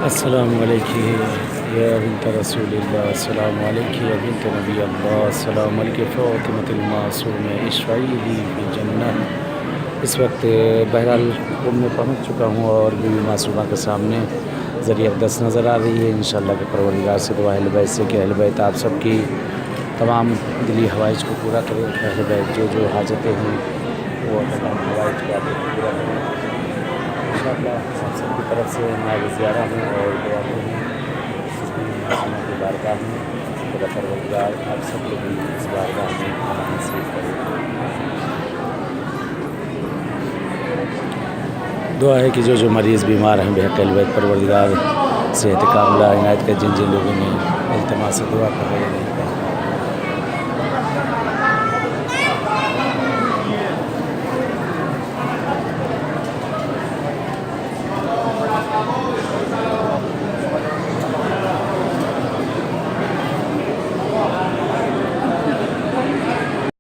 السلام علیکم یا بنت رسول اللہ، السلام علیکم یا بنت نبی اللہ، السلام علیکم فاطمۃ المعصوم اشفعی لی فی جنہ۔ اس وقت بہرحال قم میں پہنچ چکا ہوں اور بیوی معصومہ کے سامنے ذریعہ اقدس نظر آ رہی ہے۔ انشاءاللہ کہ پروردگار سے دعا اہل بیت سے کہ اہل بیت آپ سب کی تمام دلی حوائج کو پورا کرے۔ اہل بیت جو حاجتیں ہیں وہ تمام حوائج کو آپ کو پورا کریں انشاءاللہ۔ آپ سب کی طرف سے نائب زیارہ ہوں اور دعا ہوں کی بارگاہ میں خدا پروردگار آپ سب کو بھی اس بارگاہ میں آنا نصیب کرے۔ دعا ہے کہ جو مریض بیمار ہیں بحق اہل بیت پروردگار صحت کاملہ عنایت کا، جن لوگوں نے التماس دعا کر رہے ہیں